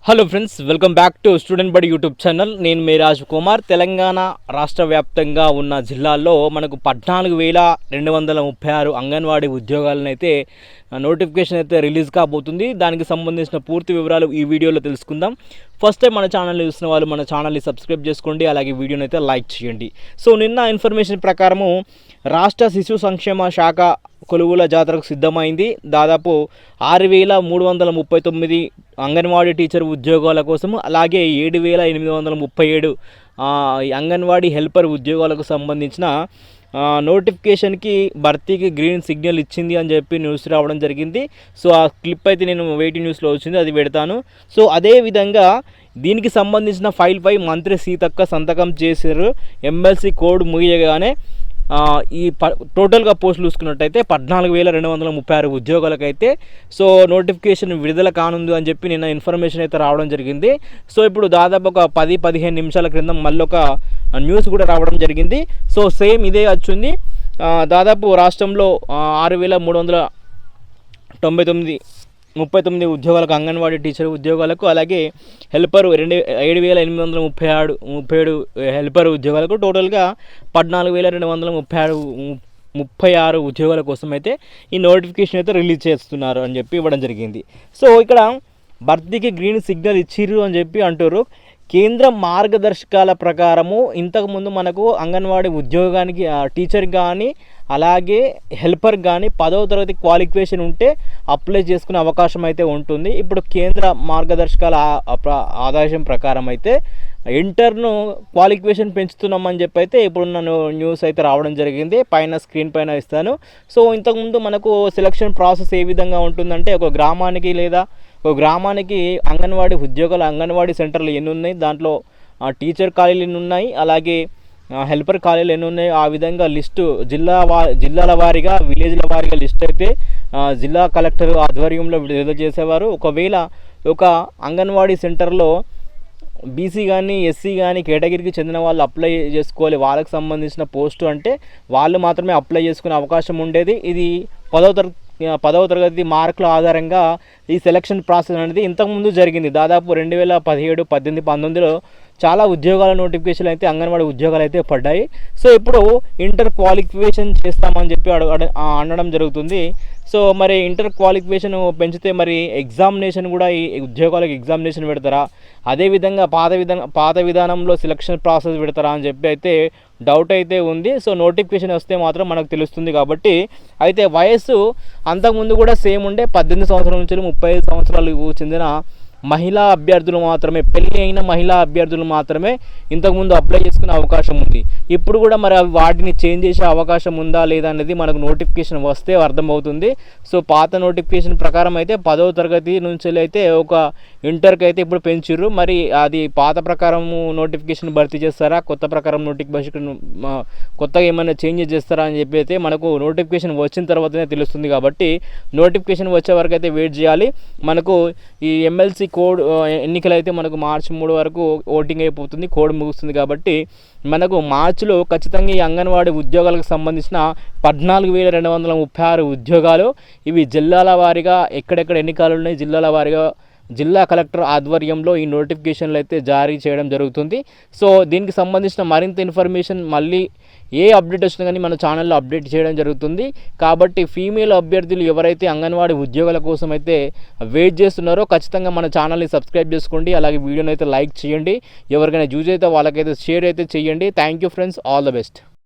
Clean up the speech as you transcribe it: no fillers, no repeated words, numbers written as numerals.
Hello friends, welcome back to student బడి YouTube channel. నేను మీ రాజ్ కుమార్. తెలంగాణ రాష్ట్ర వ్యాప్తంగా ఉన్న జిల్లాల్లో మనకు 14,236 అంగన్వాడీ ఉద్యోగాలను అయితే నోటిఫికేషన్ అయితే రిలీజ్ కాబోతుంది. దానికి సంబంధించిన పూర్తి వివరాలు ఈ వీడియోలో తెలుసుకుందాం. ఫస్ట్ టైం మన ఛానల్ని చూసిన వాళ్ళు మన ఛానల్ని సబ్స్క్రైబ్ చేసుకోండి, అలాగే వీడియోని అయితే లైక్ చేయండి. సో నిన్న ఇన్ఫర్మేషన్ ప్రకారము రాష్ట్ర శిశు సంక్షేమ శాఖ కొలువుల జాతరకు సిద్ధమైంది. దాదాపు 6,339 అంగన్వాడీ టీచర్ ఉద్యోగాల కోసము, అలాగే 7,837 అంగన్వాడీ హెల్పర్ ఉద్యోగాలకు సంబంధించిన నోటిఫికేషన్కి భర్తీకి గ్రీన్ సిగ్నల్ ఇచ్చింది అని చెప్పి న్యూస్ రావడం జరిగింది. సో ఆ క్లిప్ అయితే నేను వెయిటింగ్ న్యూస్లో వచ్చింది, అది పెడతాను. సో అదేవిధంగా దీనికి సంబంధించిన ఫైల్పై మంత్రి సీతక్క సంతకం చేశారు. ఎమ్మెల్సీ కోడ్ ముగియగానే ఈ టోటల్గా పోస్టులు చూసుకున్నట్టయితే 14,236 ఉద్యోగాలకైతే సో నోటిఫికేషన్ విడుదల కానుంది అని చెప్పి నిన్న ఇన్ఫర్మేషన్ అయితే రావడం జరిగింది. సో ఇప్పుడు దాదాపు ఒక 10-15 నిమిషాల క్రితం మళ్ళీ ఒక న్యూస్ కూడా రావడం జరిగింది. సో సేమ్ ఇదే వచ్చింది. దాదాపు రాష్ట్రంలో 6,339 ఉద్యోగాలకు, అంగన్వాడీ టీచర్ ఉద్యోగాలకు, అలాగే హెల్పర్ 7,837 హెల్పర్ ఉద్యోగాలకు, టోటల్గా 14,236 ఉద్యోగాల కోసం అయితే ఈ నోటిఫికేషన్ అయితే రిలీజ్ చేస్తున్నారు అని చెప్పి ఇవ్వడం జరిగింది. సో ఇక్కడ భర్తీకి గ్రీన్ సిగ్నల్ ఇచ్చిర్రు అని చెప్పి అంటారు. కేంద్ర మార్గదర్శకాల ప్రకారము ఇంతకుముందు మనకు అంగన్వాడీ ఉద్యోగానికి టీచర్ కానీ అలాగే హెల్పర్ కానీ 10వ తరగతి క్వాలిఫికేషన్ ఉంటే అప్లై చేసుకునే అవకాశం అయితే ఉంటుంది. ఇప్పుడు కేంద్ర మార్గదర్శకాల ఆదేశం ప్రకారం అయితే ఇంటర్ను క్వాలిఫికేషన్ పెంచుతున్నామని చెప్పి అయితే ఇప్పుడున్న న్యూస్ అయితే రావడం జరిగింది. పైన స్క్రీన్ పైన ఇస్తాను. సో ఇంతకుముందు మనకు సెలక్షన్ ప్రాసెస్ ఏ విధంగా ఉంటుందంటే ఒక గ్రామానికి అంగన్వాడీ ఉద్యోగాలు, అంగన్వాడీ సెంటర్లు ఎన్ని ఉన్నాయి, దాంట్లో టీచర్ ఖాళీలు ఎన్ని ఉన్నాయి, అలాగే హెల్పర్ ఖాళీలు ఎన్ని ఉన్నాయి, ఆ విధంగా లిస్టు జిల్లాల వారీగా, విలేజ్ల వారీగా లిస్ట్ అయితే జిల్లా కలెక్టర్ ఆధ్వర్యంలో విడుదల చేసేవారు. ఒకవేళ ఒక అంగన్వాడీ సెంటర్లో బీసీ కానీ ఎస్సీ కానీ కేటగిరీకి చెందిన వాళ్ళు అప్లై చేసుకోవాలి, వాళ్ళకి సంబంధించిన పోస్టు అంటే వాళ్ళు మాత్రమే అప్లై చేసుకునే అవకాశం ఉండేది. ఇది 10వ తరగతి మార్కుల ఆధారంగా ఈ సెలక్షన్ ప్రాసెస్ అనేది ఇంతకుముందు జరిగింది. దాదాపు 2017, 18, 19లో చాలా ఉద్యోగాల నోటిఫికేషన్ అయితే అంగన్వాడీ ఉద్యోగాలు అయితే పడ్డాయి. సో ఇప్పుడు ఇంటర్ క్వాలిఫికేషన్ చేస్తామని చెప్పి అనడం జరుగుతుంది. సో మరి ఇంటర్ క్వాలిఫికేషన్ పెంచితే మరి ఎగ్జామినేషన్ కూడా ఈ ఉద్యోగాలకు ఎగ్జామినేషన్ పెడతారా, అదేవిధంగా పాత విధానంలో సెలక్షన్ ప్రాసెస్ పెడతారా అని చెప్పి అయితే డౌట్ అయితే ఉంది. సో నోటిఫికేషన్ వస్తే మాత్రం మనకు తెలుస్తుంది. కాబట్టి అయితే వయస్సు అంతకుముందు కూడా సేమ్ ఉండే 18 సంవత్సరాల నుంచి 35 సంవత్సరాలకు చెందిన మహిళా అభ్యర్థులు మాత్రమే, పెళ్ళి అయిన మహిళా అభ్యర్థులు మాత్రమే ఇంతకుముందు అప్లై చేసుకునే అవకాశం ఉంది. ఇప్పుడు కూడా మరి వాటిని చేంజ్ చేసే అవకాశం ఉందా లేదా అనేది మనకు నోటిఫికేషన్ వస్తే అర్థమవుతుంది. సో పాత నోటిఫికేషన్ ప్రకారం అయితే 10వ తరగతి నుంచి అయితే ఒక ఇంటర్కి అయితే ఇప్పుడు పెంచిర్రు. మరి అది పాత ప్రకారం నోటిఫికేషన్ భర్తీ చేస్తారా, కొత్త ప్రకారం నోటిఫికేషన్ కొత్తగా ఏమైనా చేంజెస్ చేస్తారా అని చెప్పి అయితే మనకు నోటిఫికేషన్ వచ్చిన తర్వాతనే తెలుస్తుంది. కాబట్టి నోటిఫికేషన్ వచ్చే వరకు అయితే వెయిట్ చేయాలి. మనకు ఈ ఎమ్మెల్సీ కోడ్ ఎన్నికలు అయితే మనకు మార్చి 3 వరకు ఓటింగ్ అయిపోతుంది, కోడ్ ముగుస్తుంది. కాబట్టి మనకు మార్చిలో ఖచ్చితంగా ఈ అంగన్వాడీ ఉద్యోగాలకు సంబంధించిన 14,236 ఉద్యోగాలు, ఇవి జిల్లాల వారీగా ఎక్కడెక్కడ ఎన్నికలు ఉన్నాయి, జిల్లాల వారీగా జిల్లా కలెక్టర్ ఆధ్వర్యంలో ఈ నోటిఫికేషన్లు అయితే జారీ చేయడం జరుగుతుంది. సో దీనికి సంబంధించిన మరింత ఇన్ఫర్మేషన్ మళ్ళీ ఏ అప్డేట్ వచ్చినా కానీ మన ఛానల్లో అప్డేట్ చేయడం జరుగుతుంది. కాబట్టి ఫీమేల్ అభ్యర్థులు ఎవరైతే అంగన్వాడీ ఉద్యోగాల కోసం అయితే వెయిట్ చేస్తున్నారో ఖచ్చితంగా మన ఛానల్ని సబ్స్క్రైబ్ చేసుకోండి, అలాగే వీడియోని అయితే లైక్ చేయండి, ఎవరికైనా యూజ్ అయితే వాళ్ళకైతే షేర్ అయితే చేయండి. Thank you friends, all the best.